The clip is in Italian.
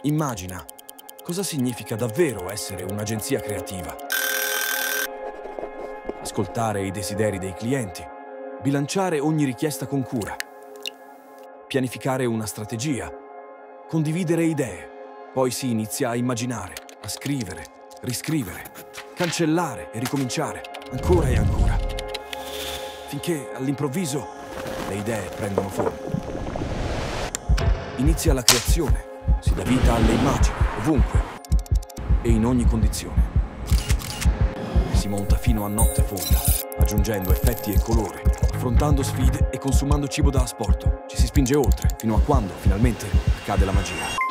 Immagina cosa significa davvero essere un'agenzia creativa. Ascoltare i desideri dei clienti, bilanciare ogni richiesta con cura, pianificare una strategia, condividere idee. Poi si inizia a immaginare, a scrivere, riscrivere, cancellare e ricominciare, ancora e ancora, finché all'improvviso le idee prendono forma. Inizia la creazione, si dà vita alle immagini, ovunque e in ogni condizione. Si monta fino a notte fonda, aggiungendo effetti e colore, affrontando sfide e consumando cibo da asporto. Ci si spinge oltre, fino a quando finalmente accade la magia.